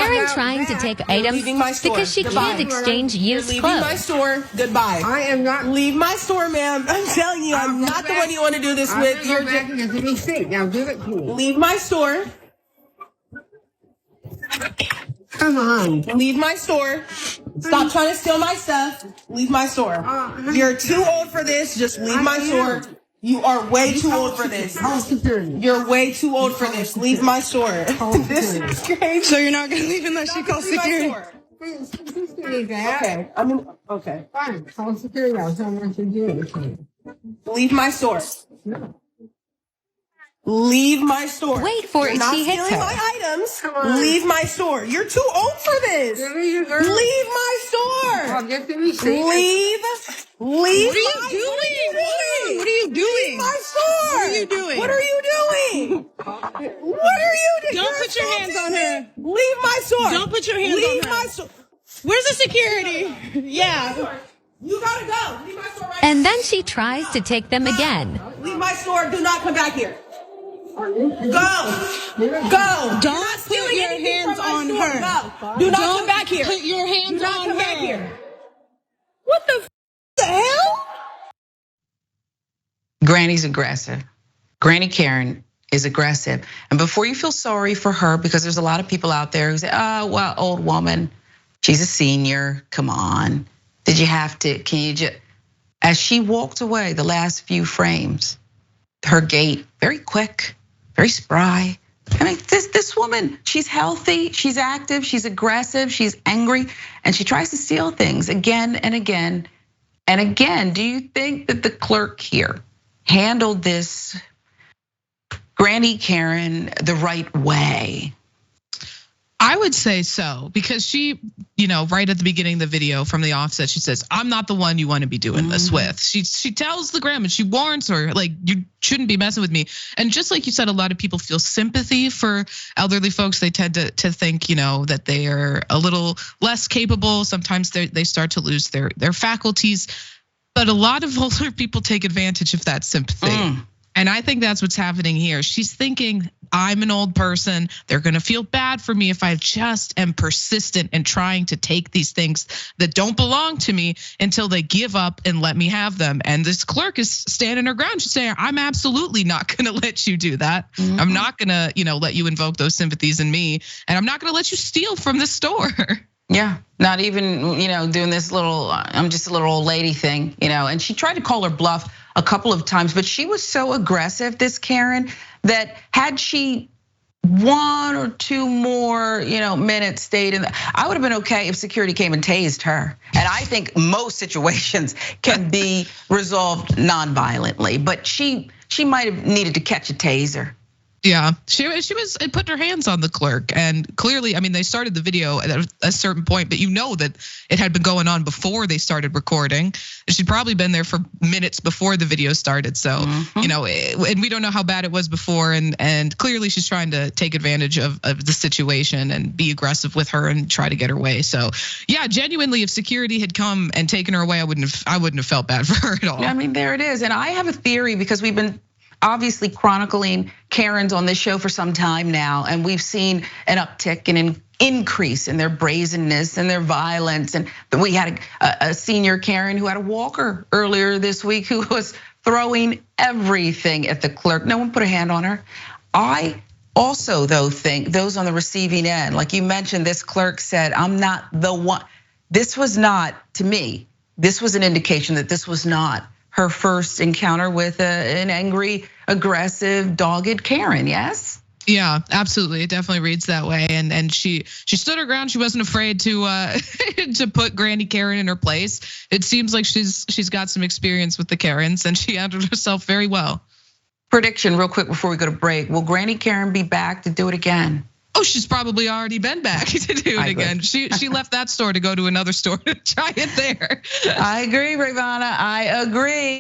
Karen trying to take items because she can't exchange used clothes. Leaving my store. Goodbye. I am not. Leave my store, ma'am. I'm telling you, I'm not the one you want to do this with. You're back and get the receipt. Now give it to me. Leave my store. Come on. Leave my store. Stop trying to steal my stuff. Leave my store. You're too old for this. Just leave my store. You are way too old for this. You're way too old for this. Leave my store. This is crazy. So you're not going to leave unless she calls security? Okay. I mean, okay. Fine. Call security. I'll tell them what to do. Leave my store. Leave my store. Wait for it. She hits her. My items. Leave my store. You're too old for this. Leave my store. I'll get the receipt. Leave. What are you doing? What are you doing? Leave my store. What are you doing? What are you doing? What are you doing? Don't put your hands on her. Leave my store. Don't put your hands on her. Leave my store. Where's the security? Yeah. You gotta go. Leave my store right And then she tries to take them again. now. Leave my store. Do not come back here. Go. Go. Don't put your hands on her. Go. Do not come back here. Put your hands on come back her. here. What the hell? Granny's aggressive. Granny Karen is aggressive. And before you feel sorry for her, because there's a lot of people out there who say, oh, well, old woman, she's a senior, come on. Did you have to, can you just, as she walked away the last few frames, her gait, very quick, very spry. I mean, this woman, she's healthy, she's active, she's aggressive, she's angry, and she tries to steal things again and again and again. Do you think that the clerk here handled this Granny Karen the right way? I would say so, because she, right at the beginning of the video from the offset, she says, I'm not the one you want to be doing this with. She tells the grandma, she warns her, like, you shouldn't be messing with me. And just like you said, a lot of people feel sympathy for elderly folks. They tend to think, that they are a little less capable. Sometimes they start to lose their faculties. But a lot of older people take advantage of that sympathy. And I think that's what's happening here. She's thinking, I'm an old person. They're gonna feel bad for me if I just am persistent in trying to take these things that don't belong to me until they give up and let me have them. And this clerk is standing her ground. She's saying, I'm absolutely not gonna let you do that. I'm not gonna, let you invoke those sympathies in me. And I'm not gonna let you steal from the store. Yeah, not even, doing this little, I'm just a little old lady thing, and she tried to call her bluff a couple of times, but she was so aggressive, this Karen, that had she one or two more, minutes stayed in, I would have been okay if security came and tased her. And I think most situations can be resolved non-violently, but she might have needed to catch a taser. Yeah, she was putting her hands on the clerk, and clearly, I mean, they started the video at a certain point, but that it had been going on before they started recording. She'd probably been there for minutes before the video started. So, and we don't know how bad it was before, and clearly she's trying to take advantage of the situation and be aggressive with her and try to get her way. So, yeah, genuinely, if security had come and taken her away, I wouldn't have felt bad for her at all. I mean, there it is, and I have a theory because we've been obviously chronicling Karens on this show for some time now, and we've seen an uptick and an increase in their brazenness and their violence. And we had a senior Karen who had a walker earlier this week who was throwing everything at the clerk. No one put a hand on her. I also, though, think those on the receiving end, like you mentioned, this clerk said, I'm not the one. This was not, to me, this was an indication that this was not her first encounter with an angry, aggressive, dogged Karen, yes? Yeah, absolutely. It definitely reads that way. And she stood her ground. She wasn't afraid to to put Granny Karen in her place. It seems like she's got some experience with the Karens, and she handled herself very well. Prediction real quick before we go to break. Will Granny Karen be back to do it again? Oh, she's probably already been back to do it again. She left that store to go to another store to try it there. I agree, Rayyvana, I agree.